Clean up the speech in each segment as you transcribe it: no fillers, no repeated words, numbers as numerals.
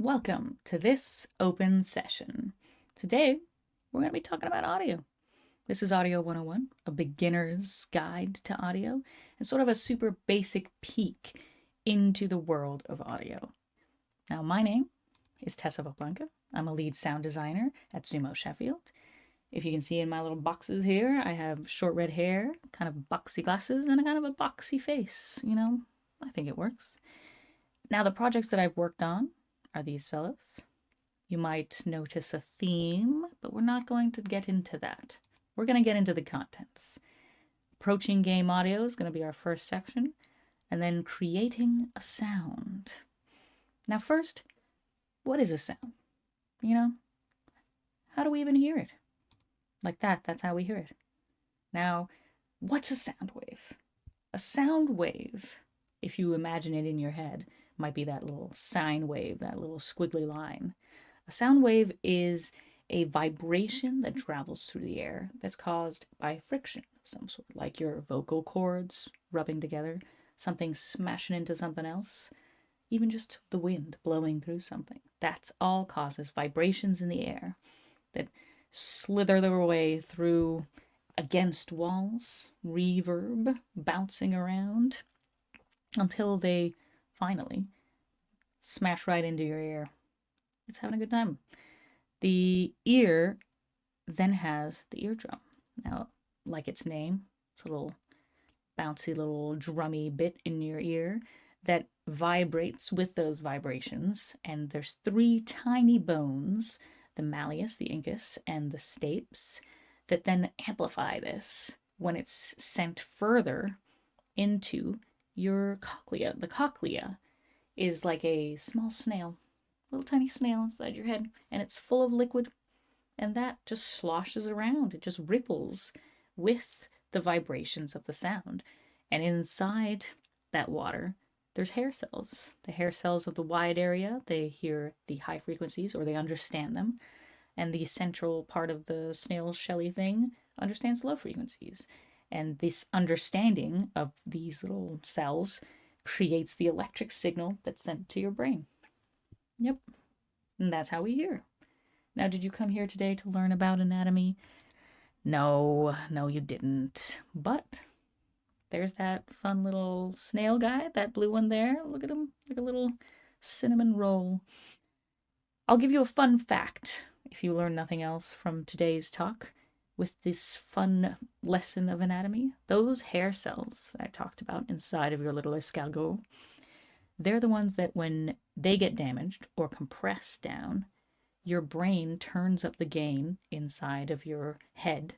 Welcome to this open session. Today, we're going to be talking about audio. This is Audio 101, a beginner's guide to audio, and sort of a super basic peek into the world of audio. Now, my name is Tessa Verplancke. I'm a lead sound designer at Sumo Sheffield. If you can see in my little boxes here, I have short red hair, kind of boxy glasses, and a kind of a boxy face. I think it works. Now, the projects that I've worked on are these fellows. You might notice a theme, but we're not going to get into that. We're going to get into the contents. Approaching game audio is going to be our first section, and then creating a sound. Now first, what is a sound? How do we even hear it? Like that's how we hear it. Now, what's a sound wave? A sound wave, if you imagine it in your head, might be that little sine wave, that little squiggly line. A sound wave is a vibration that travels through the air that's caused by friction of some sort, like your vocal cords rubbing together, something smashing into something else, even just the wind blowing through something. That's all causes vibrations in the air that slither their way through against walls, reverb, bouncing around, until they finally smash right into your ear. It's having a good time. The ear then has the eardrum. Now, like its name, it's a little bouncy little drummy bit in your ear that vibrates with those vibrations. And there's three tiny bones, the malleus, the incus, and the stapes, that then amplify this when it's sent further into your cochlea. The cochlea is like a small snail, little tiny snail inside your head, and it's full of liquid, and that just sloshes around. It just ripples with the vibrations of the sound. And inside that water, there's hair cells. The hair cells of the wide area, they hear the high frequencies, or they understand them. And the central part of the snail shelly thing understands low frequencies. And this understanding of these little cells creates the electric signal that's sent to your brain. Yep. And that's how we hear. Now, did you come here today to learn about anatomy? No, you didn't. But there's that fun little snail guy, that blue one there. Look at him, like a little cinnamon roll. I'll give you a fun fact, if you learn nothing else from today's talk. With this fun lesson of anatomy, those hair cells that I talked about inside of your little escargot, they're the ones that when they get damaged or compressed down, your brain turns up the gain inside of your head,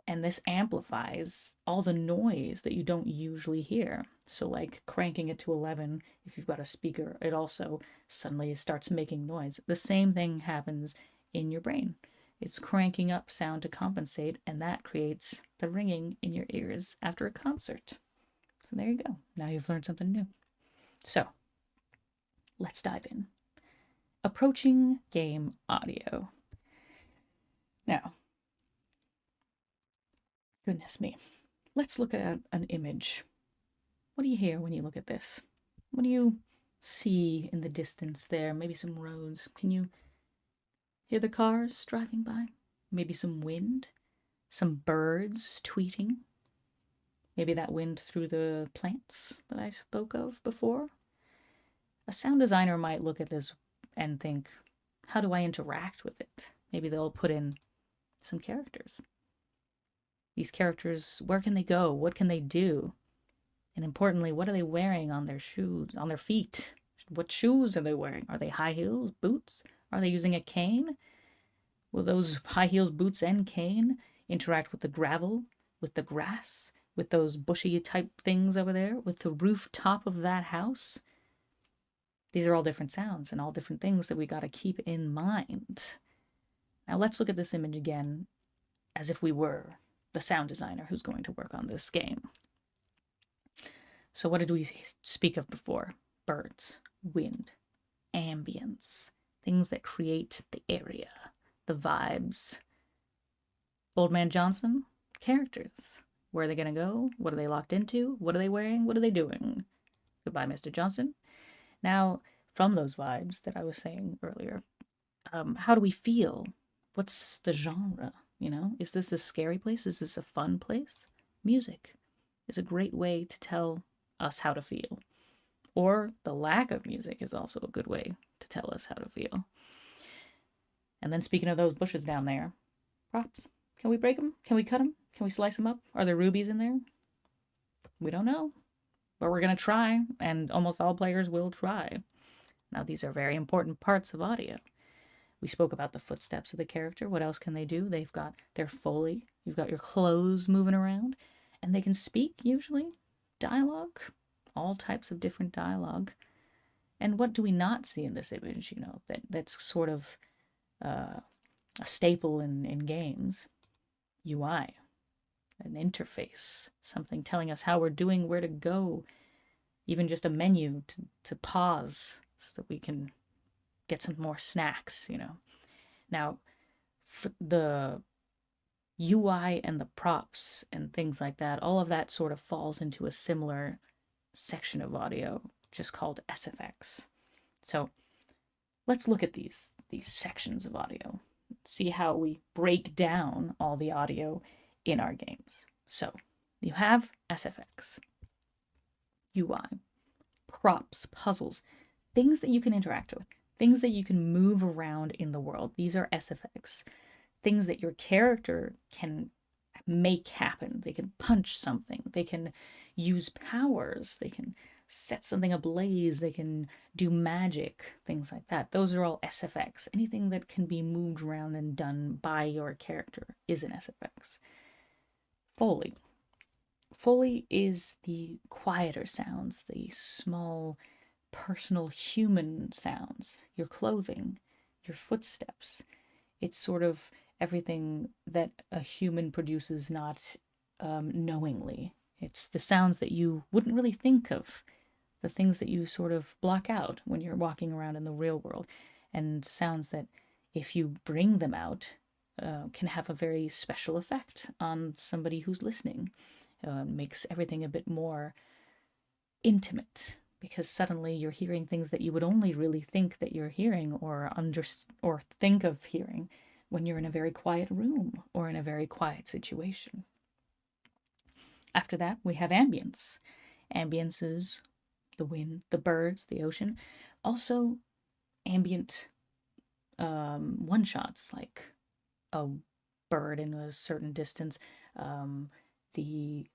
and this amplifies all the noise that you don't usually hear. So like cranking it to 11, if you've got a speaker, it also suddenly starts making noise. The same thing happens in your brain. It's cranking up sound to compensate, and that creates the ringing in your ears after a concert. So there you go. Now you've learned something new. So let's dive in. Approaching game audio. Now, goodness me, let's look at an image. What do you hear when you look at this? What do you see in the distance there? Maybe some roads. Can you hear the cars driving by? Maybe some wind? Some birds tweeting? Maybe that wind through the plants that I spoke of before? A sound designer might look at this and think, how do I interact with it? Maybe they'll put in some characters. These characters, where can they go? What can they do? And importantly, what are they wearing on their shoes, on their feet? What shoes are they wearing? Are they high heels, boots? Are they using a cane? Will those high heels, boots, and cane interact with the gravel, with the grass, with those bushy type things over there, with the rooftop of that house? These are all different sounds and all different things that we got to keep in mind. Now let's look at this image again as if we were the sound designer who's going to work on this game. So what did we speak of before? Birds, wind, ambience, things that create the area, the vibes. Old Man Johnson, characters. Where are they going to go? What are they locked into? What are they wearing? What are they doing? Goodbye, Mr. Johnson. Now, from those vibes that I was saying earlier. How do we feel? What's the genre? Is this a scary place? Is this a fun place? Music is a great way to tell us how to feel. Or the lack of music is also a good way to tell us how to feel. And then speaking of those bushes down there, props. Can we break them? Can we cut them? Can we slice them up? Are there rubies in there? We don't know. But we're going to try, and almost all players will try. Now, these are very important parts of audio. We spoke about the footsteps of the character. What else can they do? They've got their Foley. You've got your clothes moving around. And they can speak, usually. Dialogue. All types of different dialogue. And what do we not see in this image, that's sort of a staple in games? UI. An interface. Something telling us how we're doing, where to go. Even just a menu to pause so that we can get some more snacks, Now, for the UI and the props and things like that, all of that sort of falls into a similar section of audio, just called SFX. So let's look at these sections of audio, see how we break down all the audio in our games. So you have SFX, UI, props, puzzles, things that you can interact with, things that you can move around in the world. These are SFX. Things that your character can make happen. They can punch something. They can use powers. They can set something ablaze. They can do magic, things like that. Those are all SFX. Anything that can be moved around and done by your character is an SFX. Foley. Foley is the quieter sounds, the small, personal human sounds, your clothing, your footsteps. It's sort of everything that a human produces not knowingly. It's the sounds that you wouldn't really think of, the things that you sort of block out when you're walking around in the real world, and sounds that, if you bring them out, can have a very special effect on somebody who's listening. Makes everything a bit more intimate, because suddenly you're hearing things that you would only really think that you're hearing or think of hearing when you're in a very quiet room or in a very quiet situation. After that, we have ambience. Ambience is the wind, the birds, the ocean. Also, ambient one-shots, like a bird in a certain distance, the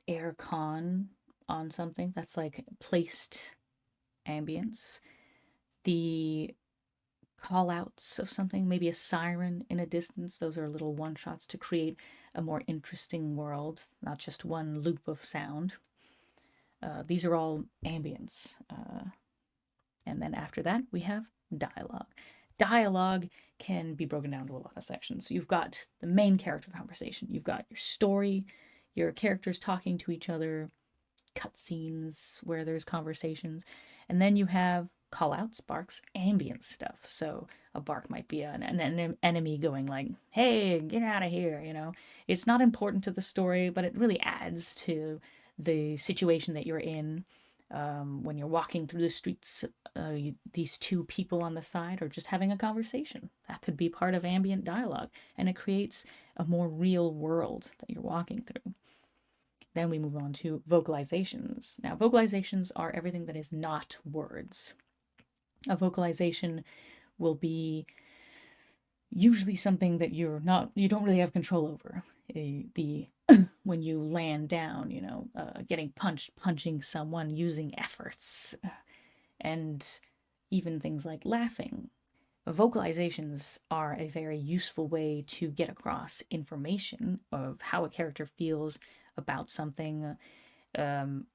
air con on something, that's like placed ambience. The call outs of something, maybe a siren in a distance, those are little one shots to create a more interesting world, not just one loop of sound. These are all ambience. And then after that, we have dialogue. Dialogue can be broken down to a lot of sections. You've got the main character conversation, you've got your story, your characters talking to each other, cutscenes where there's conversations, and then you have callouts, barks, ambient stuff. So a bark might be an enemy going like, hey, get out of here, It's not important to the story, but it really adds to the situation that you're in. When you're walking through the streets, these two people on the side are just having a conversation. That could be part of ambient dialogue, and it creates a more real world that you're walking through. Then we move on to vocalizations. Now, vocalizations are everything that is not words. A vocalization will be usually something that you don't really have control over. When you land down, getting punched, punching someone, using efforts, and even things like laughing. Vocalizations are a very useful way to get across information of how a character feels about something,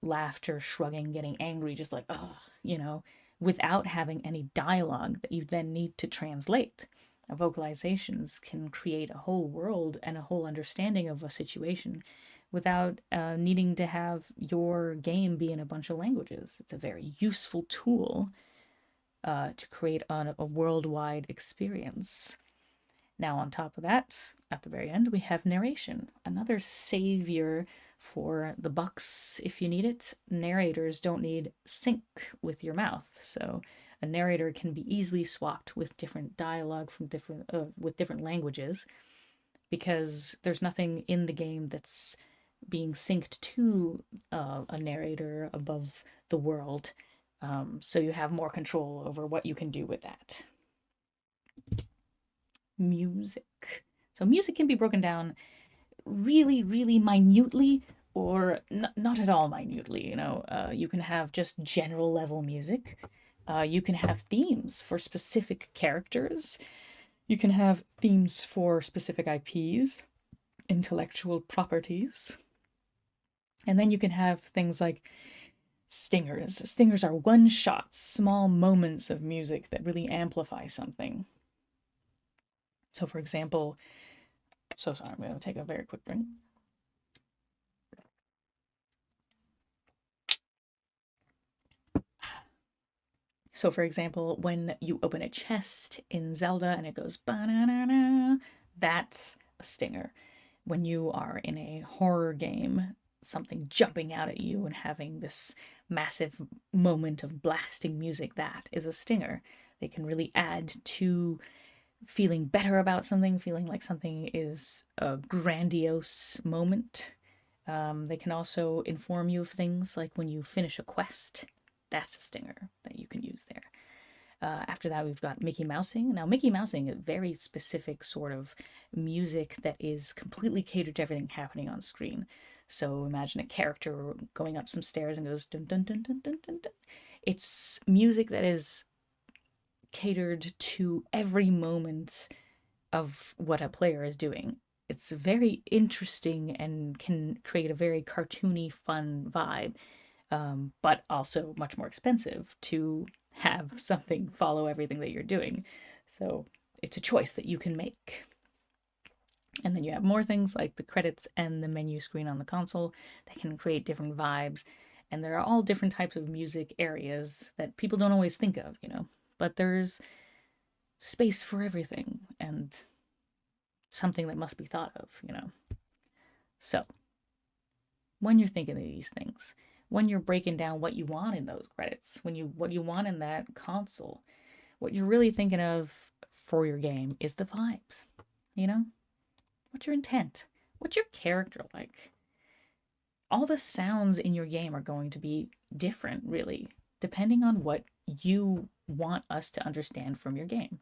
laughter, shrugging, getting angry, just like, ugh, without having any dialogue that you then need to translate. Vocalizations can create a whole world and a whole understanding of a situation without needing to have your game be in a bunch of languages. It's a very useful tool to create a worldwide experience. Now, on top of that, at the very end, we have narration, another savior for the bucks if you need it. Narrators don't need sync with your mouth, so a narrator can be easily swapped with different dialogue from different languages because there's nothing in the game that's being synced to a narrator above the world. So you have more control over what you can do with that. Music. So music can be broken down really, really minutely or not at all minutely. You can have just general level music. You can have themes for specific characters. You can have themes for specific IPs, intellectual properties. And then you can have things like stingers. Stingers are one shots, small moments of music that really amplify something. So, for example, so sorry, I'm going to take a very quick drink. So, for example, when you open a chest in Zelda and it goes ba-na-na-na, that's a stinger. When you are in a horror game, something jumping out at you and having this massive moment of blasting music, that is a stinger. They can really add to feeling better about something, feeling like something is a grandiose moment. They can also inform you of things like when you finish a quest. That's a stinger that you can use there. After that, we've got Mickey Mousing. Now, Mickey Mousing is very specific sort of music that is completely catered to everything happening on screen. So imagine a character going up some stairs and goes dun dun dun dun dun dun dun. It's music that is catered to every moment of what a player is doing. It's very interesting and can create a very cartoony, fun vibe, but also much more expensive to have something follow everything that you're doing. So it's a choice that you can make. And then you have more things like the credits and the menu screen on the console that can create different vibes. And there are all different types of music areas that people don't always think of, but there's space for everything and something that must be thought of. So when you're thinking of these things, when you're breaking down what you want in those credits, what you want in that console, what you're really thinking of for your game is the vibes. What's your intent? What's your character like? All the sounds in your game are going to be different, really, depending on what you want us to understand from your game.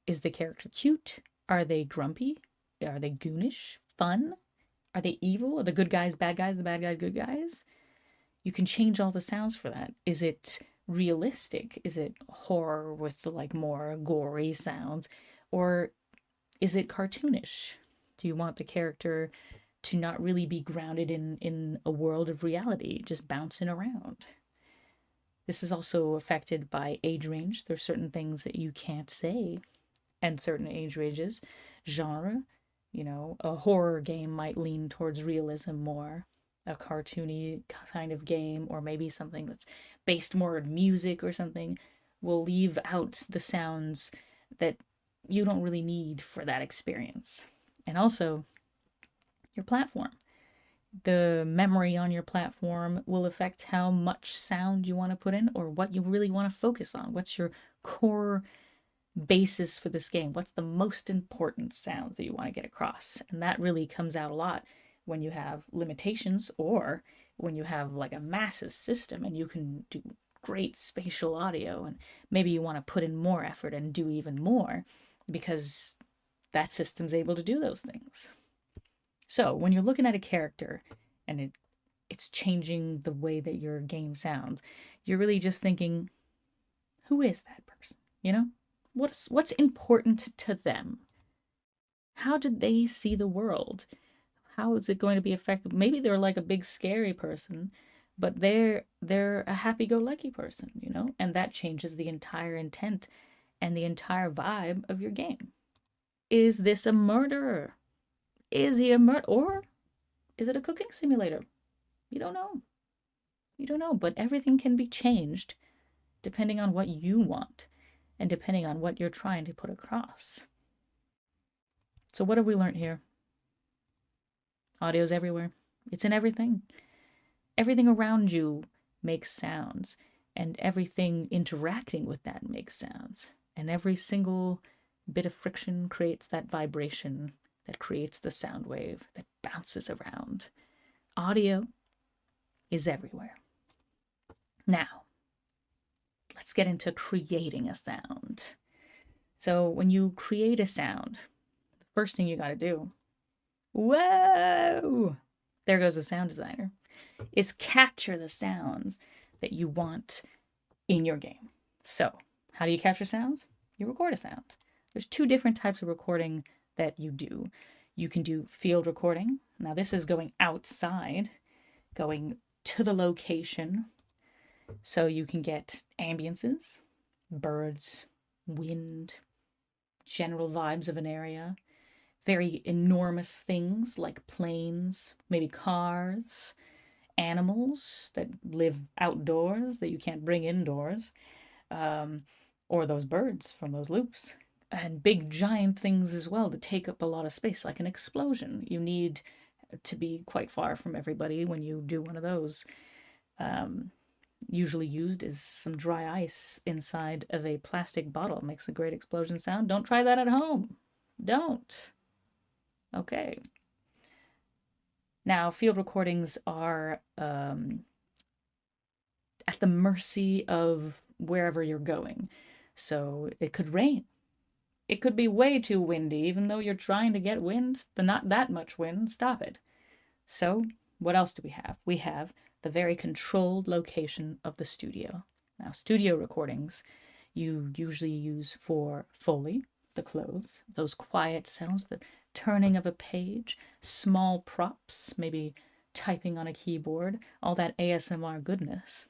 Is the character cute? Are they grumpy? Are they goonish? Fun? Are they evil? Are the good guys bad guys? The bad guys good guys? You can change all the sounds for that. Is it realistic? Is it horror with the more gory sounds? Or is it cartoonish? Do you want the character to not really be grounded in a world of reality, just bouncing around? This is also affected by age range. There's certain things that you can't say, and certain age ranges. Genre, a horror game might lean towards realism more. A cartoony kind of game, or maybe something that's based more on music or something, will leave out the sounds that you don't really need for that experience. And also, your platform. The memory on your platform will affect how much sound you want to put in or what you really want to focus on. What's your core basis for this game? What's the most important sounds that you want to get across? And that really comes out a lot when you have limitations or when you have a massive system and you can do great spatial audio and maybe you want to put in more effort and do even more because that system's able to do those things. So when you're looking at a character and it's changing the way that your game sounds, you're really just thinking, who is that person? What's important to them? How did they see the world? How is it going to be affected? Maybe they're like a big scary person, but they're a happy-go-lucky person, and that changes the entire intent and the entire vibe of your game. Is this a murderer? Is he a murderer? Or is it a cooking simulator? You don't know. You don't know, but everything can be changed depending on what you want and depending on what you're trying to put across. So what have we learned here? Audio's everywhere. It's in everything. Everything around you makes sounds, and everything interacting with that makes sounds. And every single bit of friction creates that vibration that creates the sound wave that bounces around. Audio is everywhere. Now, let's get into creating a sound. So when you create a sound, the first thing you got to do, whoa, there goes the sound designer, is capture the sounds that you want in your game. So how do you capture sounds? You record a sound. There's two different types of recording that you do. You can do field recording. Now this is going outside, going to the location. So you can get ambiances, birds, wind, general vibes of an area, very enormous things like planes, maybe cars, animals that live outdoors that you can't bring indoors, or those birds from those loops, and big giant things as well that take up a lot of space, like an explosion. You need to be quite far from everybody when you do one of those. Usually used is some dry ice inside of a plastic bottle. It makes a great explosion sound. Don't try that at home. Don't. Okay. Now, field recordings are at the mercy of wherever you're going. So it could rain. It could be way too windy, even though you're trying to get wind, but not that much wind. Stop it. So what else do we have? We have the very controlled location of the studio. Now, studio recordings you usually use for Foley, the clothes, those quiet sounds, the turning of a page, small props, maybe typing on a keyboard, all that ASMR goodness.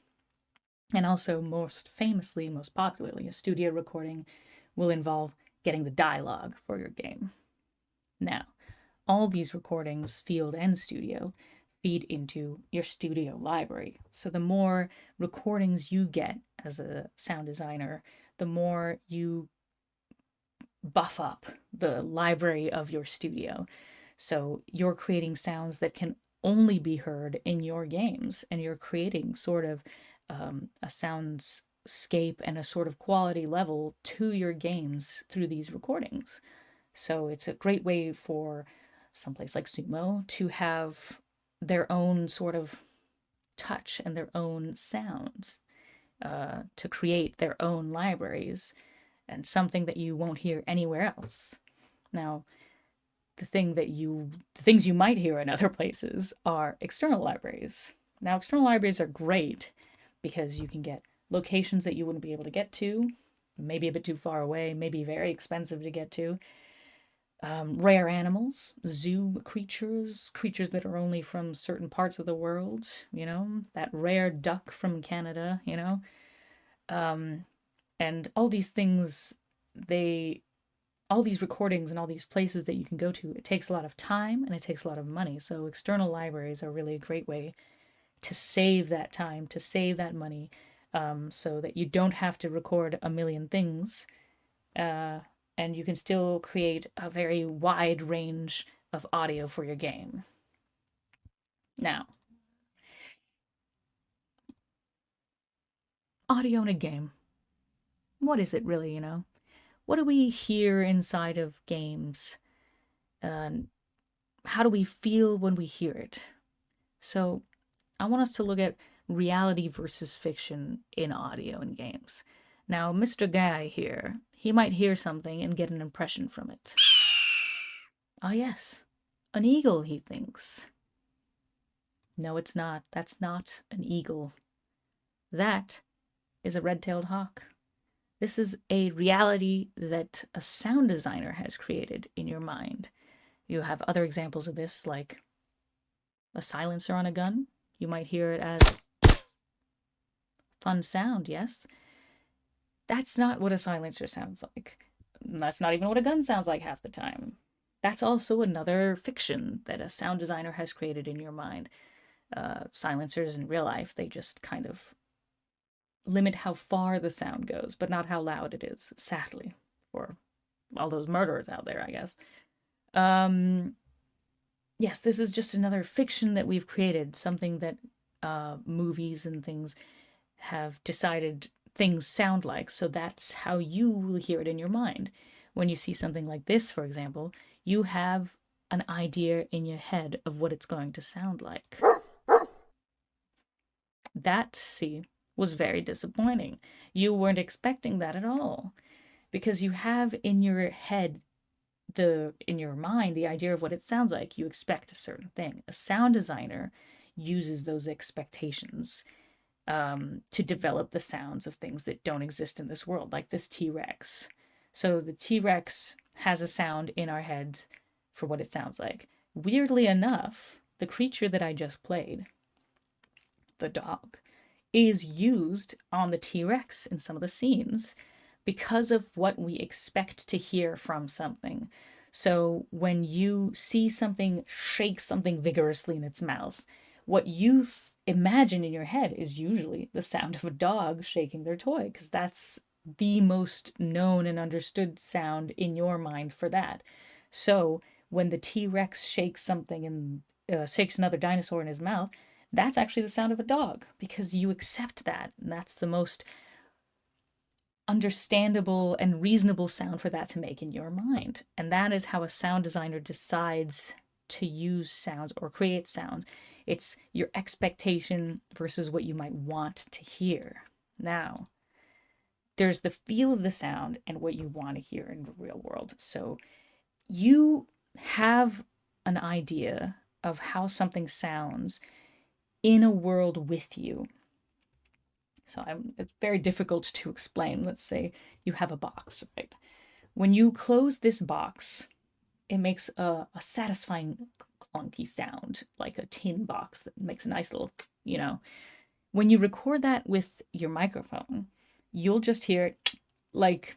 And also, most famously, most popularly, a studio recording will involve getting the dialogue for your game. Now, all these recordings, field and studio, feed into your studio library. So the more recordings you get as a sound designer, the more you buff up the library of your studio. So you're creating sounds that can only be heard in your games, and you're creating sort of a soundscape and a sort of quality level to your games through these recordings. So it's a great way for someplace like Sumo to have their own sort of touch and their own sounds, to create their own libraries, and something that you won't hear anywhere else. Now, the things you might hear in other places are external libraries. Now, external libraries are great because you can get locations that you wouldn't be able to get to, maybe a bit too far away, maybe very expensive to get to. Rare animals, zoo creatures, creatures that are only from certain parts of the world, that rare duck from Canada, and all these things, all these recordings and all these places that you can go to, it takes a lot of time and it takes a lot of money. So external libraries are really a great way to save that time, to save that money, so that you don't have to record a million things, and you can still create a very wide range of audio for your game. Now, audio in a game. What is it really, What do we hear inside of games? How do we feel when we hear it? So I want us to look at reality versus fiction in audio in games. Now, Mr. Guy here, he might hear something and get an impression from it. Ah, yes, an eagle, he thinks. No, it's not. That's not an eagle. That is a red-tailed hawk. This is a reality that a sound designer has created in your mind. You have other examples of this, like a silencer on a gun. You might hear it as fun sound, yes? That's not what a silencer sounds like. That's not even what a gun sounds like half the time. That's also another fiction that a sound designer has created in your mind. Silencers in real life, they just kind of limit how far the sound goes, but not how loud it is, sadly, for all those murderers out there, I guess. Um, yes, this is just another fiction that we've created, something that movies and things have decided things sound like. So that's how you will hear it in your mind. When you see something like this, for example, you have an idea in your head of what it's going to sound like. That, see, was very disappointing. You weren't expecting that at all because you have in your head in your mind the idea of what it sounds like. You expect a certain thing. A sound designer uses those expectations to develop the sounds of things that don't exist in this world, like this T-Rex. So the T-Rex has a sound in our head for what it sounds like. Weirdly enough, the creature that I just played, the dog, is used on the T-Rex in some of the scenes because of what we expect to hear from something. So when you see something shake something vigorously in its mouth, what you imagine in your head is usually the sound of a dog shaking their toy, because that's the most known and understood sound in your mind for that. So when the T-Rex shakes something and shakes another dinosaur in his mouth, that's actually the sound of a dog because you accept that. And that's the most understandable and reasonable sound for that to make in your mind. And that is how a sound designer decides to use sounds or create sound. It's your expectation versus what you might want to hear. Now, there's the feel of the sound and what you want to hear in the real world. So you have an idea of how something sounds in a world with you. So it's very difficult to explain. Let's say you have a box, right? When you close this box, it makes a satisfying clunky sound, like a tin box that makes a nice little, you know. When you record that with your microphone, you'll just hear it like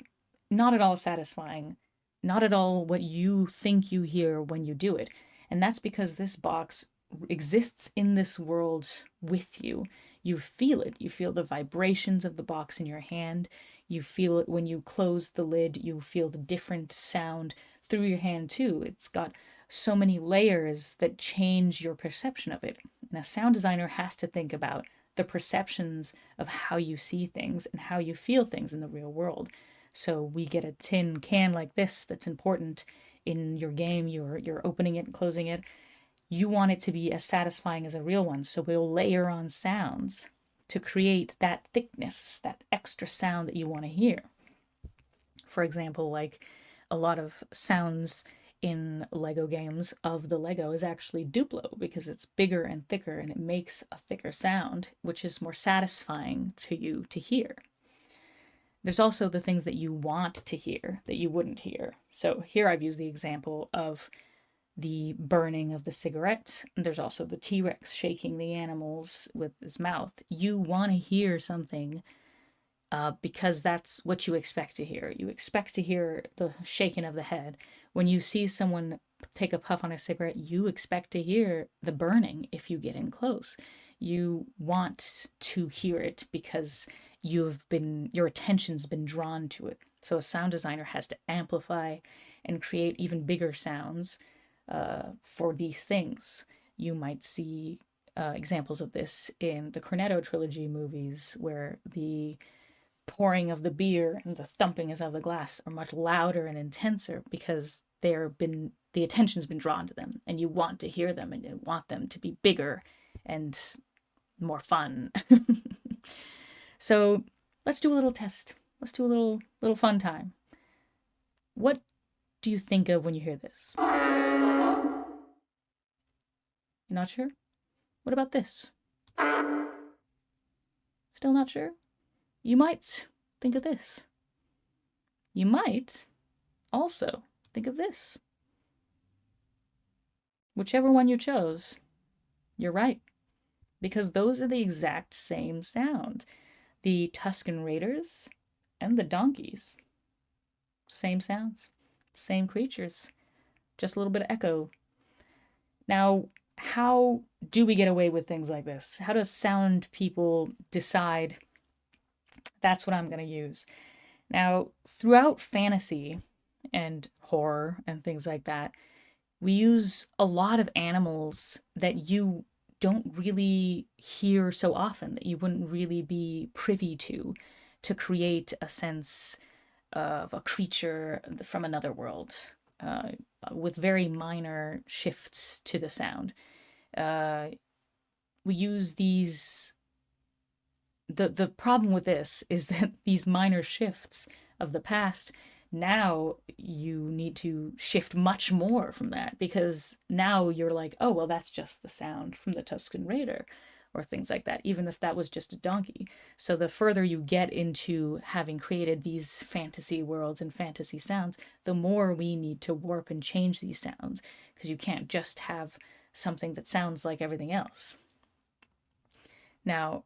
not at all satisfying, not at all what you think you hear when you do it. And that's because this box exists in this world with you. You feel it. You feel the vibrations of the box in your hand. You feel it when you close the lid. You feel the different sound through your hand too. It's got so many layers that change your perception of it. And a sound designer has to think about the perceptions of how you see things and how you feel things in the real world. So we get a tin can like this that's important in your game. You're opening it and closing it. You want it to be as satisfying as a real one. So we'll layer on sounds to create that thickness, that extra sound that you want to hear. For example, like a lot of sounds in Lego games of the Lego is actually Duplo because it's bigger and thicker and it makes a thicker sound, which is more satisfying to you to hear. There's also the things that you want to hear that you wouldn't hear. So here I've used the example of the burning of the cigarette. There's also the T-Rex shaking the animals with his mouth. You want to hear something because that's what you expect to hear. You expect to hear the shaking of the head. When you see someone take a puff on a cigarette, you expect to hear the burning if you get in close. You want to hear it because your attention's been drawn to it. So a sound designer has to amplify and create even bigger sounds for these things. You might see examples of this in the Cornetto trilogy movies, where the pouring of the beer and the thumping of the glass are much louder and intenser because the attention's been drawn to them, and you want to hear them, and you want them to be bigger and more fun. So let's do a little test. Let's do a little fun time. What do you think of when you hear this? You're not sure? What about this? Still not sure? You might think of this. You might also think of this. Whichever one you chose, you're right, because those are the exact same sound. The Tuscan Raiders and the donkeys, same sounds, same creatures, just a little bit of echo. Now, how do we get away with things like this? How do sound people decide that's what I'm going to use? Now, throughout fantasy and horror and things like that, We use a lot of animals that you don't really hear so often, that you wouldn't really be privy to create a sense of a creature from another world, uh, with very minor shifts to the sound. Uh, we use these. The problem with this is that these minor shifts of the past, now you need to shift much more from that, because now you're like, oh well, that's just the sound from the Tuscan Raider, or things like that, even if that was just a donkey. So the further you get into having created these fantasy worlds and fantasy sounds, the more we need to warp and change these sounds, because you can't just have something that sounds like everything else. Now,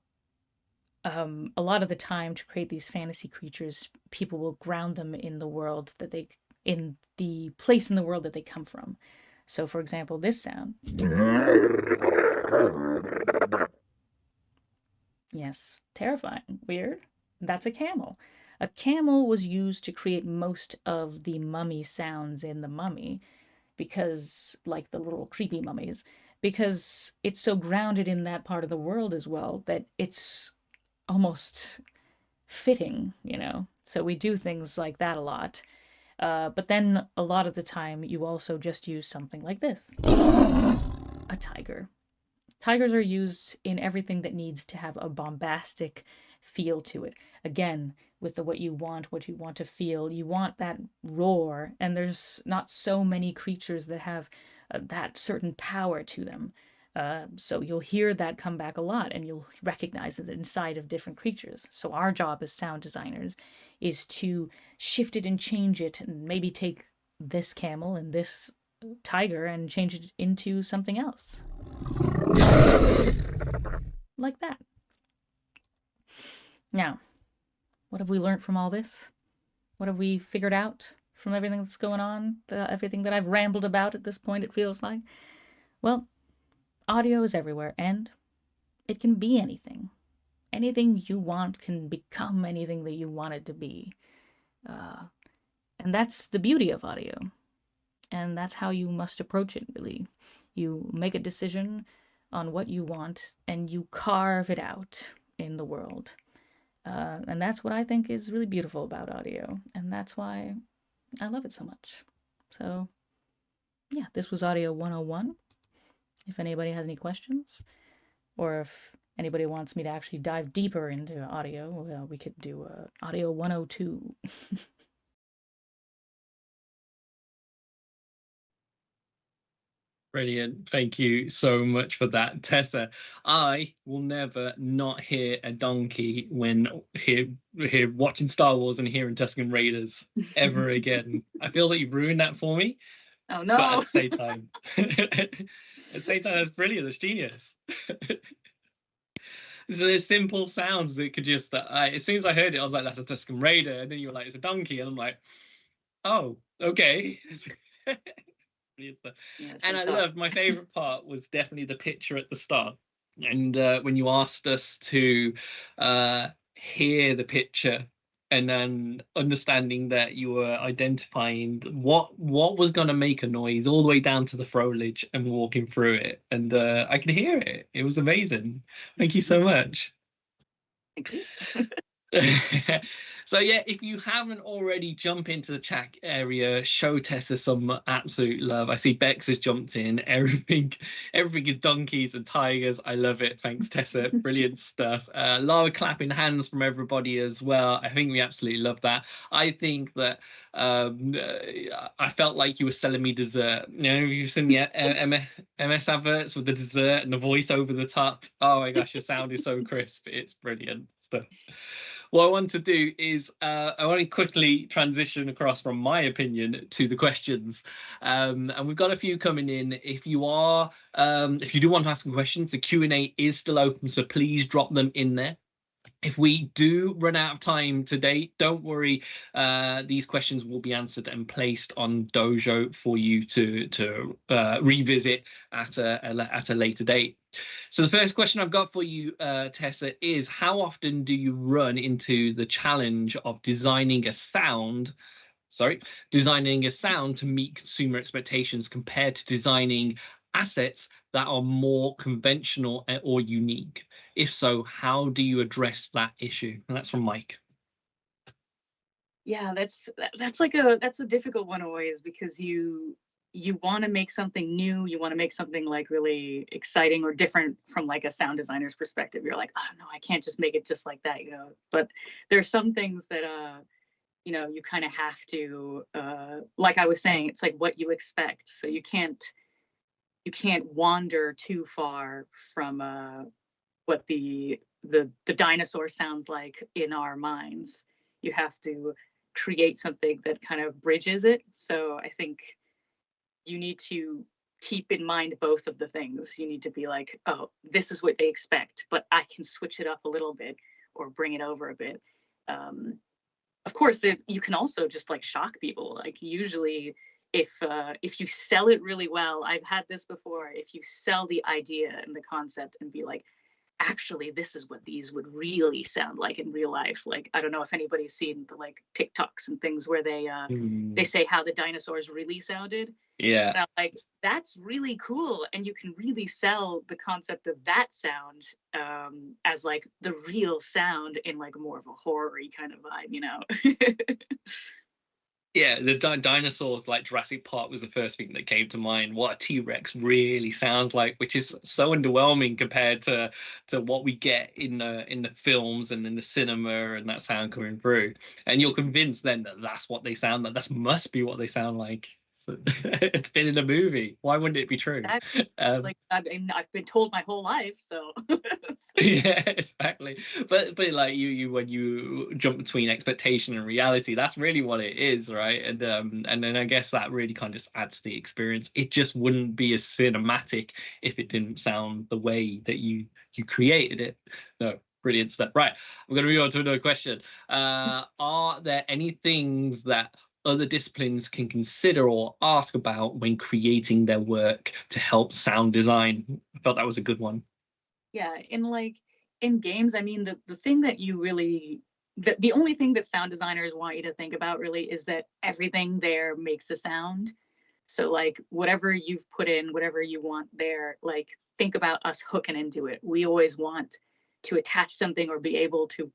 a lot of the time, to create these fantasy creatures, people will ground them in the world that they, in the place in the world that they come from. So, for example, this sound. Yes, terrifying, weird. That's a camel. A camel was used to create most of the mummy sounds in The Mummy, because, like the little creepy mummies, because it's so grounded in that part of the world as well, that it's almost fitting, you know? So we do things like that a lot. But then a lot of the time, you also just use something like this, a tiger. Tigers are used in everything that needs to have a bombastic feel to it. Again, with the what you want to feel, you want that roar, and there's not so many creatures that have that certain power to them. So you'll hear that come back a lot, and you'll recognize it inside of different creatures. So our job as sound designers is to shift it and change it, and maybe take this camel and this tiger and change it into something else. Like that. Now, what have we learned from all this? What have we figured out from everything that's going on? Everything that I've rambled about at this point, it feels like? Well, audio is everywhere, and it can be anything. Anything you want can become anything that you want it to be. And that's the beauty of audio. And that's how you must approach it, really. You make a decision on what you want, and you carve it out in the world. And that's what I think is really beautiful about audio. And that's why I love it so much. So, yeah, this was Audio 101. If anybody has any questions, or if anybody wants me to actually dive deeper into audio, well, we could do Audio 102. Brilliant. Thank you so much for that, Tessa. I will never not hear a donkey when here watching Star Wars and hearing Tusken Raiders ever again. I feel that you've ruined that for me, Oh but at no! the same time, at the same time, that's brilliant. That's genius. So there's simple sounds that could just. As soon as I heard it, I was like, "That's a Tusken Raider," and then you were like, "It's a donkey," and I'm like, "Oh, okay." Yeah, And I loved, my favorite part was definitely the picture at the start. And when you asked us to hear the picture, and then understanding that you were identifying what was going to make a noise all the way down to the foliage and walking through it. And I could hear it. It was amazing. Thank you so much. Thank you. So yeah, if you haven't already, jump into the chat area, show Tessa some absolute love. I see Bex has jumped in. Everything is donkeys and tigers. I love it. Thanks, Tessa. Brilliant stuff. Lara clapping hands from everybody as well. I think we absolutely love that. I think that I felt like you were selling me dessert. You know, you've seen the MS adverts with the dessert and the voice over the top. Oh my gosh, your sound is so crisp. It's brilliant stuff. What I want to do is I want to quickly transition across from my opinion to the questions, and we've got a few coming in. If you do want to ask some questions, the Q&A is still open, so please drop them in there. If we do run out of time today, don't worry. These questions will be answered and placed on Dojo for you to revisit at a later date. So the first question I've got for you, Tessa, is how often do you run into the challenge of designing a sound designing a sound to meet consumer expectations compared to designing assets that are more conventional or unique? If so, how do you address that issue? And that's from Mike. Yeah, that's a difficult one always, because you want to make something new, you want to make something like really exciting or different from like a sound designer's perspective. You're like, oh no, I can't just make it just like that, you know. But there's some things that you know, you kind of have to like I was saying, it's like what you expect. So you can't wander too far from what the dinosaur sounds like in our minds. You have to create something that kind of bridges it. So I think you need to keep in mind both of the things. You need to be like, oh, this is what they expect, but I can switch it up a little bit or bring it over a bit. Of course, you can also just like shock people. Like usually, if you sell it really well, I've had this before. If you sell the idea and the concept and be like, actually this is what these would really sound like in real life. Like I don't know if anybody's seen the like TikToks and things where they say how the dinosaurs really sounded. Yeah. And I'm like, that's really cool, and you can really sell the concept of that sound as like the real sound in like more of a horror-y kind of vibe, you know. Yeah, the dinosaurs, like Jurassic Park was the first thing that came to mind. What a T-Rex really sounds like, which is so underwhelming compared to what we get in the films and in the cinema, and that sound coming through. And you're convinced then that that's what they sound like. That must be what they sound like. So, it's been in a movie. Why wouldn't it be true? That, like I've been told my whole life, so. Yeah, exactly. But like you when you jump between expectation and reality, that's really what it is, right? And then I guess that really kind of just adds to the experience. It just wouldn't be as cinematic if it didn't sound the way that you created it. So brilliant stuff. Right, we're going to move on to another question. Are there any things that other disciplines can consider or ask about when creating their work to help sound design? I felt that was a good one. Yeah, in games, I mean, the thing that you really the only thing that sound designers want you to think about really is that everything there makes a sound. So like whatever you've put in, whatever you want there, like think about us hooking into it. We always want to attach something or be able to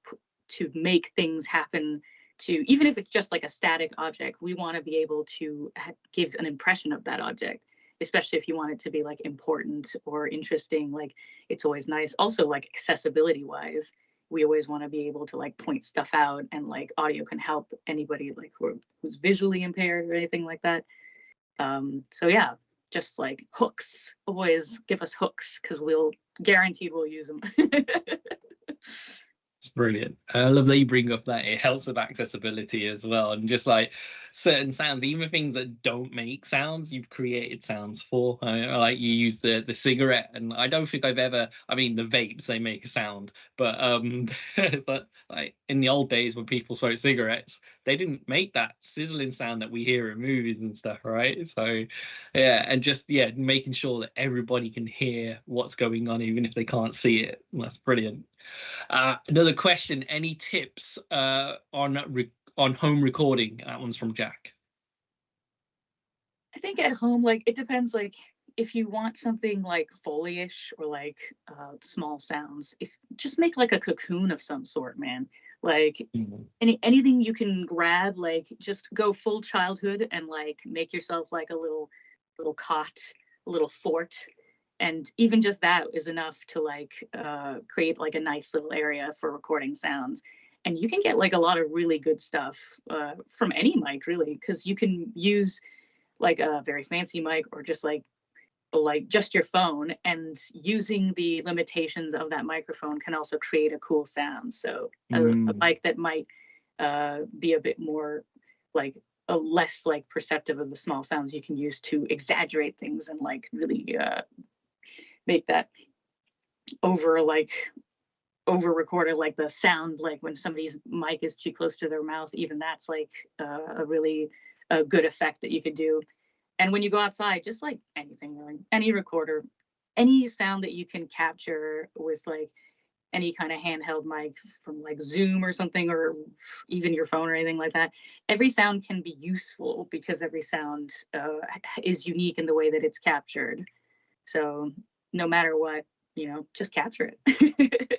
make things happen, to even if it's just like a static object, we want to be able to give an impression of that object, especially if you want it to be like important or interesting. Like it's always nice also, like accessibility wise, we always want to be able to like point stuff out, and like audio can help anybody like who's visually impaired or anything like that. So yeah, just like hooks, always give us hooks, because we'll guaranteed we'll use them. It's brilliant. I love that you bring up that it helps with accessibility as well, and just like certain sounds, even things that don't make sounds, you've created sounds for. Like you use the cigarette, and I don't think I've ever. I mean, the vapes, they make a sound, but but like in the old days when people smoked cigarettes, they didn't make that sizzling sound that we hear in movies and stuff, right? So yeah, and just making sure that everybody can hear what's going on, even if they can't see it. That's brilliant. Another question: any tips on home recording? That one's from Jack. I think at home, like it depends. Like if you want something like foley-ish or like small sounds, if just make like a cocoon of some sort, man. Like Mhm. anything you can grab, like just go full childhood and like make yourself like a little cot, a little fort, and even just that is enough to like create like a nice little area for recording sounds. And you can get like a lot of really good stuff from any mic, really, because you can use like a very fancy mic or just like just your phone, and using the limitations of that microphone can also create a cool sound. So a Mm. mic that might be a bit more like a less like perceptive of the small sounds, you can use to exaggerate things and like really make that over like over recorded, like the sound, like when somebody's mic is too close to their mouth, even that's like a really a good effect that you could do. And when you go outside, just like anything, really, any recorder, any sound that you can capture with like any kind of handheld mic from like Zoom or something, or even your phone or anything like that. Every sound can be useful because every sound is unique in the way that it's captured. So no matter what, just capture it.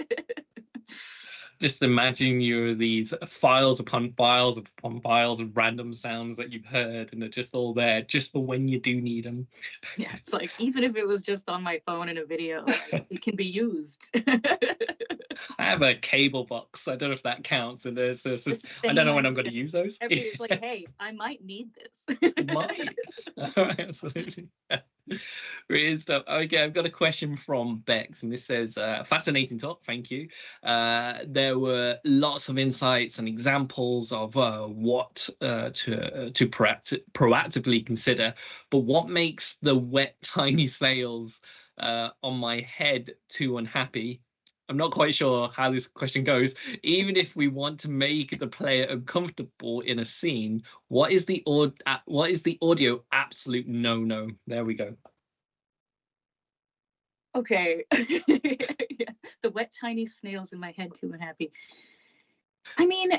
Just imagine you're these files upon files upon files of random sounds that you've heard, and they're just all there just for when you do need them. Yeah, it's like, even if it was just on my phone in a video, like, it can be used. I have a cable box. I don't know if that counts. And there's I don't know when I'm going to use those. It's like, hey, I might need this. It might. All right, absolutely. Great stuff. Okay, I've got a question from Bex, and this says, fascinating talk, thank you. There were lots of insights and examples of what to proactively consider, but what makes the wet, tiny snails on my head too unhappy? I'm not quite sure how this question goes. Even if we want to make the player uncomfortable in a scene, what is the audio absolute no-no? There we go. Okay. Yeah. The wet, tiny snails in my head too unhappy. I mean,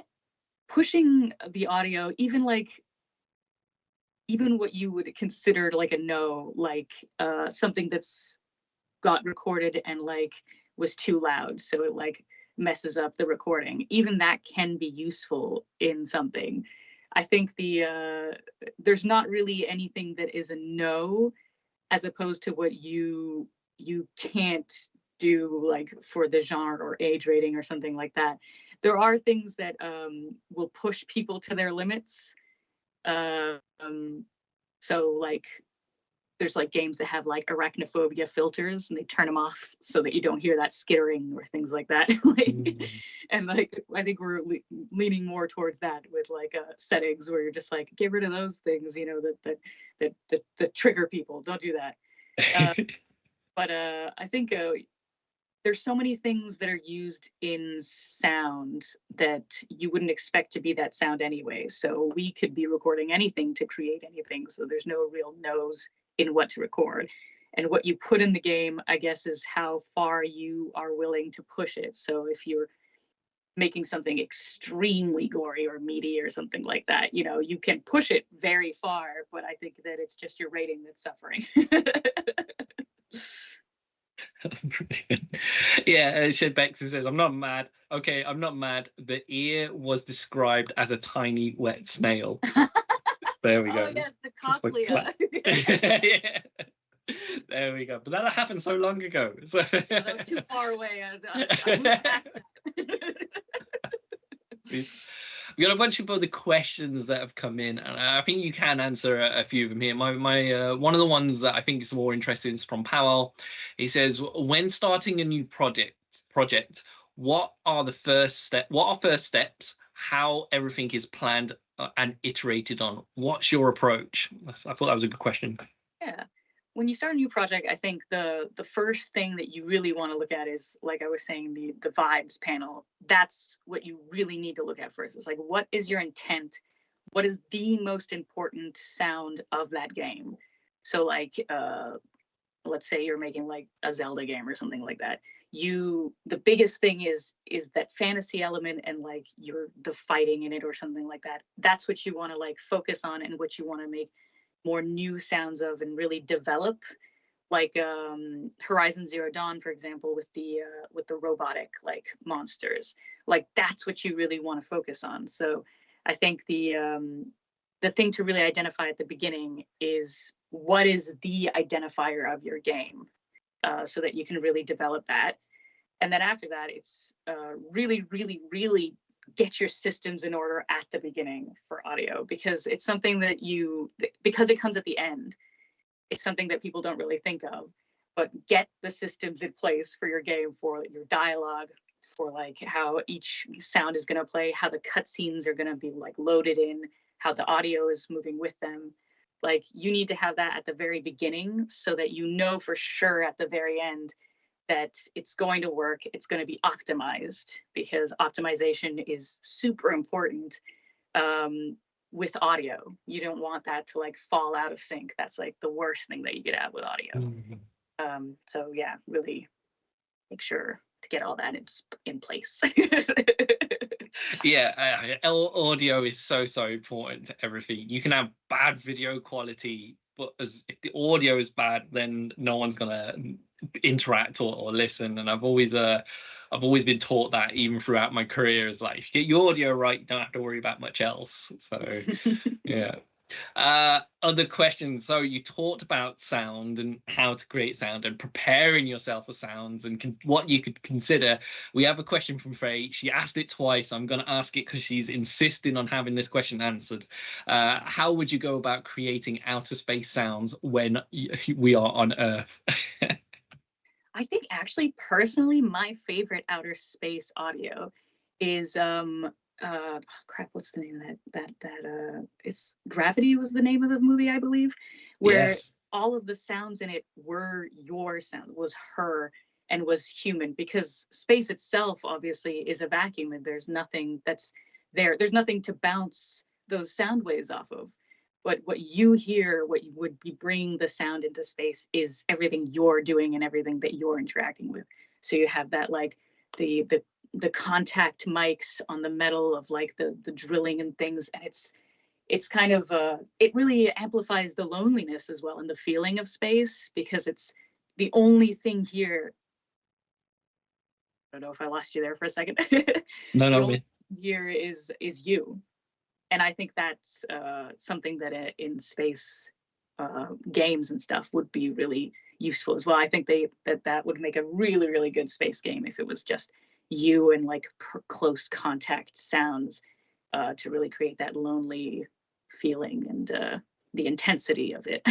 pushing the audio, even what you would consider like a no, like something that's got recorded and like was too loud, so it like messes up the recording, even that can be useful in something. I think there's not really anything that is a no, as opposed to what you can't do, like for the genre or age rating or something like that. There are things that will push people to their limits. So like there's like games that have like arachnophobia filters, and they turn them off so that you don't hear that skittering or things like that. And like I think we're leaning more towards that with like settings where you're just like, get rid of those things, that trigger people. Don't do that. But I think there's so many things that are used in sound that you wouldn't expect to be that sound anyway. So we could be recording anything to create anything. So there's no real no's in what to record. And what you put in the game, I guess, is how far you are willing to push it. So if you're making something extremely gory or meaty or something like that, you can push it very far, but I think that it's just your rating that's suffering. That's brilliant. Yeah, Shed Bexon says, I'm not mad. Okay, I'm not mad. The ear was described as a tiny wet snail. There we go. Oh, yes, the cochlea. Yeah. There we go. But that happened so long ago. So that was too far away. I moved past that. We got a bunch of other questions that have come in, and I think you can answer a few of them here. My one of the ones that I think is more interesting is from Powell. He says, when starting a new project, what are first steps? How everything is planned and iterated on? What's your approach? I thought that was a good question. Yeah. When you start a new project, I think the first thing that you really want to look at is, like I was saying, the vibes panel. That's what you really need to look at first. It's like, what is your intent? What is the most important sound of that game? So like, let's say you're making like a Zelda game or something like that. The biggest thing is that fantasy element and like the fighting in it or something like that. That's what you want to like focus on and what you want to make more new sounds of and really develop, like Horizon Zero Dawn, for example, with the robotic like monsters. Like that's what you really want to focus on. So I think the thing to really identify at the beginning is what is the identifier of your game, so that you can really develop that. And then after that, it's really, really, really get your systems in order at the beginning for audio, because it's something that because it comes at the end, it's something that people don't really think of. But get the systems in place for your game, for your dialogue, for like how each sound is going to play, how the cutscenes are going to be like loaded in, how the audio is moving with them. Like you need to have that at the very beginning so that you know for sure at the very end that it's going to work, it's going to be optimized, because optimization is super important with audio. You don't want that to like fall out of sync. That's like the worst thing that you could have with audio. So yeah, really make sure get all that in place. Yeah, audio is so important to everything. You can have bad video quality, but if the audio is bad, then no one's gonna interact or listen. And I've always been taught that even throughout my career, is like, if you get your audio right, you don't have to worry about much else. So yeah. Other questions. So you talked about sound and how to create sound and preparing yourself for sounds and what you could consider. We have a question from Faye. She asked it twice. I'm going to ask it because she's insisting on having this question answered. How would you go about creating outer space sounds when we are on Earth? I think actually, personally, my favorite outer space audio is crap, what's the name of that it's Gravity was the name of the movie, I believe, where Yes. all of the sounds in it were your sound, was her, and was human, because space itself obviously is a vacuum and there's nothing that's there's nothing to bounce those sound waves off of. But what you hear, what you would be bringing the sound into space, is everything you're doing and everything that you're interacting with. So you have that, like, the contact mics on the metal of like the drilling and things, and it's kind of it really amplifies the loneliness as well and the feeling of space, because it's the only thing here. I don't know if I lost you there for a second. No, The no, only thing here is you, and I think that's something that in space games and stuff would be really useful as well. I think that would make a really, really good space game if it was just you and like close contact sounds to really create that lonely feeling and the intensity of it.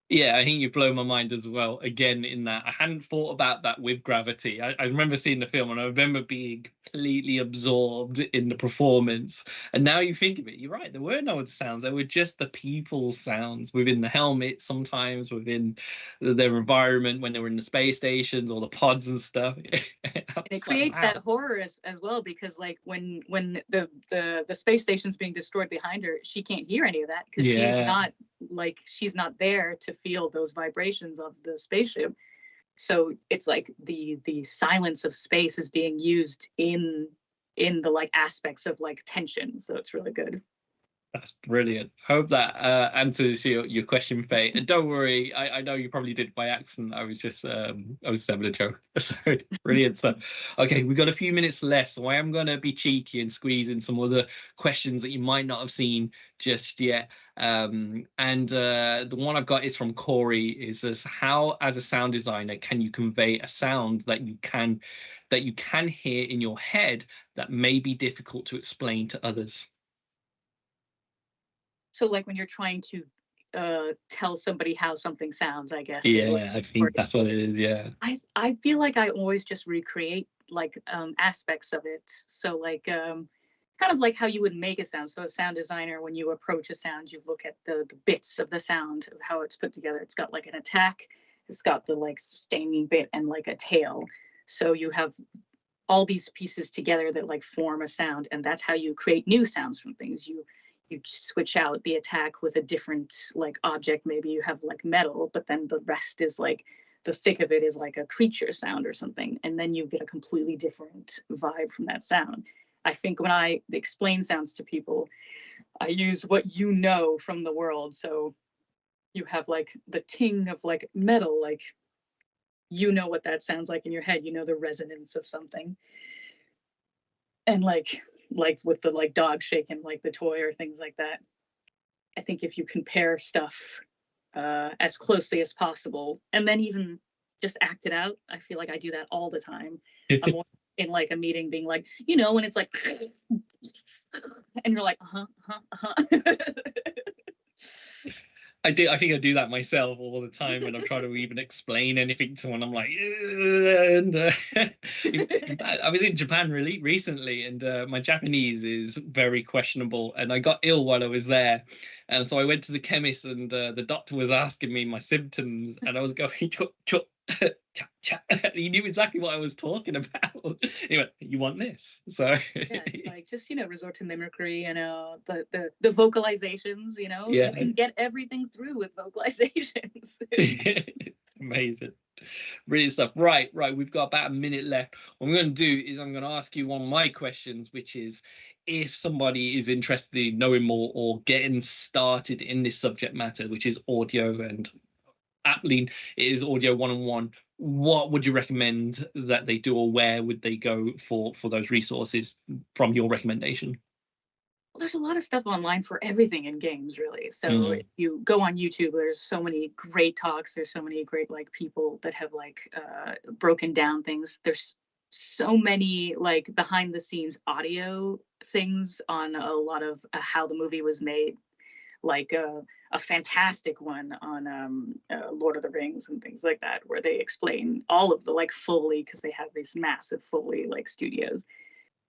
Yeah, I think you blow my mind as well. Again, in that I hadn't thought about that with Gravity. I remember seeing the film and I remember being completely absorbed in the performance. And now you think of it, you're right. There were no other sounds. There were just the people's sounds within the helmet, sometimes within their environment when they were in the space stations or the pods and stuff. And it Like, creates that wow. horror as well, because like when the space station's being destroyed behind her, she can't hear any of that because Yeah. she's not there to feel those vibrations of the spaceship. So it's like the silence of space is being used in the like aspects of like tension, so it's really good. That's brilliant. Hope that answers your question, Faye. And don't worry, I know you probably did by accident. I was just having a joke. So brilliant stuff. Okay, we've got a few minutes left, so I am gonna be cheeky and squeeze in some other questions that you might not have seen just yet. The one I've got is from Corey. Is this: how, as a sound designer, can you convey a sound that you can hear in your head that may be difficult to explain to others? So like when you're trying to tell somebody how something sounds, I guess is what. Yeah, I think that's what it is. Yeah. I feel like I always just recreate like aspects of it. So like kind of like how you would make a sound. So a sound designer, when you approach a sound, you look at the bits of the sound, of how it's put together. It's got like an attack, it's got the like stinging bit and like a tail. So you have all these pieces together that like form a sound, and that's how you create new sounds from things. You switch out the attack with a different like object. Maybe you have like metal, but then the rest is like the thick of it is like a creature sound or something, and then you get a completely different vibe from that sound. I think when I explain sounds to people, I use what you know from the world. So you have like the ting of like metal, like you know what that sounds like in your head. You know the resonance of something, and like with the like dog shaking like the toy or things like that. I think if you compare stuff as closely as possible and then even just act it out, I feel like I do that all the time. I'm in like a meeting being like, when it's like, and you're like, I do. I think I do that myself all the time when I'm trying to even explain anything to someone. I'm like, and, I was in Japan really recently, and my Japanese is very questionable, and I got ill while I was there, and so I went to the chemist, and the doctor was asking me my symptoms, and I was going chuk chuk. He knew exactly what I was talking about. He went, "You want this?" So yeah, like just resort to mimicry, the vocalizations. You yeah. can get everything through with vocalizations. Amazing. Brilliant stuff. Right. We've got about a minute left. What I'm going to do is I'm going to ask you one of my questions, which is, if somebody is interested in knowing more or getting started in this subject matter, which is audio, and aptly it is audio one-on-one, what would you recommend that they do, or where would they go for those resources from your recommendation? Well, there's a lot of stuff online for everything in games, really. So Mm. if you go on YouTube, there's so many great talks. There's so many great like people that have like broken down things. There's so many like behind the scenes audio things on a lot of how the movie was made, like a fantastic one on Lord of the Rings and things like that, where they explain all of the like Foley, because they have these massive Foley like studios.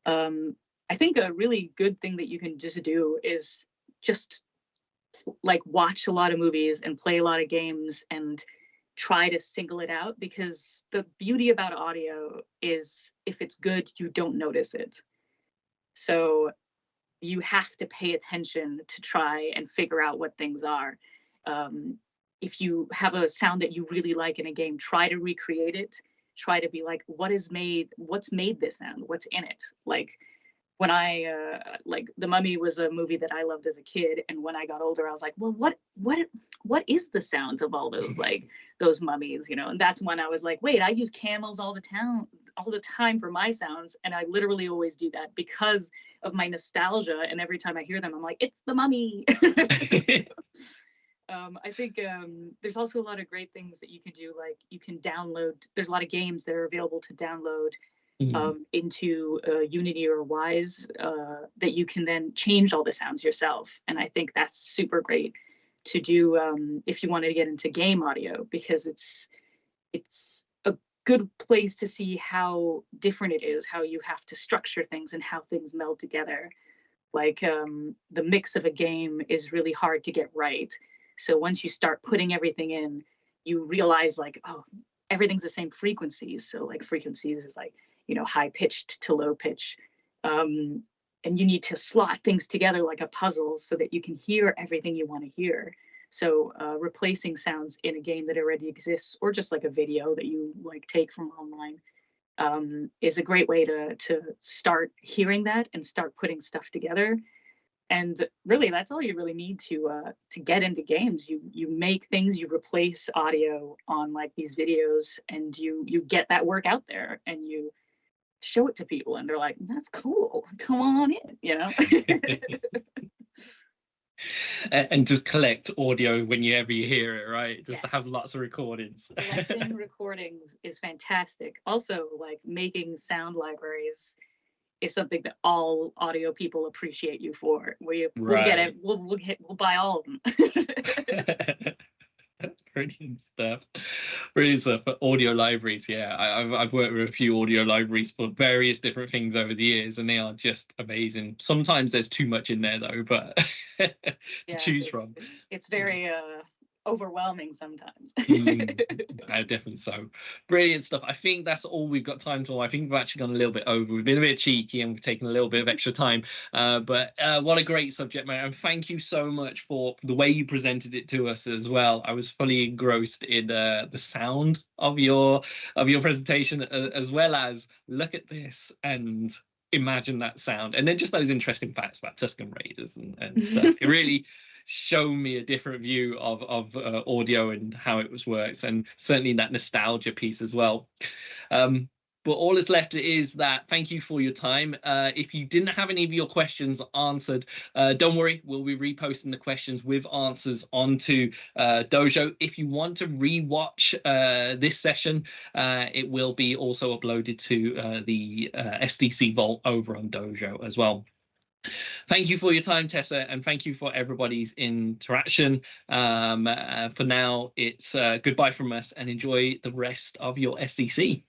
um, I think a really good thing that you can just do is just like watch a lot of movies and play a lot of games and try to single it out, because the beauty about audio is if it's good, you don't notice it. So you have to pay attention to try and figure out what things are. Um, if you have a sound that you really like in a game, try to recreate it. Try to be like, what's made this sound? What's in it? Like when I like The Mummy was a movie that I loved as a kid, and when I got older, I was like, well, what is the sounds of all those like those mummies, you know? And that's when I was like, wait, I use camels all the time for my sounds, and I literally always do that because of my nostalgia. And every time I hear them, I'm like, it's the mummy. I think there's also a lot of great things that you can do. Like you can download. There's a lot of games that are available to download into Unity or Wise that you can then change all the sounds yourself. And I think that's super great to do if you want to get into game audio, because it's a good place to see how different it is, how you have to structure things and how things meld together. Like the mix of a game is really hard to get right. So once you start putting everything in, you realize like, oh, everything's the same frequencies. So like frequencies is like, you know, high pitched to low pitch. And you need to slot things together like a puzzle so that you can hear everything you want to hear. So replacing sounds in a game that already exists, or just like a video that you like take from online, is a great way to start hearing that and start putting stuff together. And really, that's all you really need to get into games. You make things, you replace audio on like these videos, and you get that work out there, and you show it to people, and they're like, "That's cool. Come on in," you know. And just collect audio whenever you hear it, right? Just to have Yes. lots of recordings. Collecting recordings is fantastic. Also, like making sound libraries is something that all audio people appreciate you for. We'll get Right. it. We'll buy all of them. Brilliant stuff. Brilliant stuff. But audio libraries, yeah, I've worked with a few audio libraries for various different things over the years, and they are just amazing. Sometimes there's too much in there though, but to Yeah, choose from. it's very overwhelming sometimes. Definitely so. Brilliant stuff. I think that's all we've got time for. I think we've actually gone a little bit over. We've been a bit cheeky and we've taken a little bit of extra time. But what a great subject matter. And thank you so much for the way you presented it to us as well. I was fully engrossed in the sound of your presentation, as well as look at this and imagine that sound. And then just those interesting facts about Tuscan Raiders and stuff. It really show me a different view of audio and how it was works, and certainly that nostalgia piece as well. But all that's left is that thank you for your time. If you didn't have any of your questions answered, don't worry, we'll be reposting the questions with answers onto Dojo. If you want to rewatch this session, it will be also uploaded to the SDC Vault over on Dojo as well. Thank you for your time, Tessa, and thank you for everybody's interaction. For now, it's goodbye from us, and enjoy the rest of your SDC.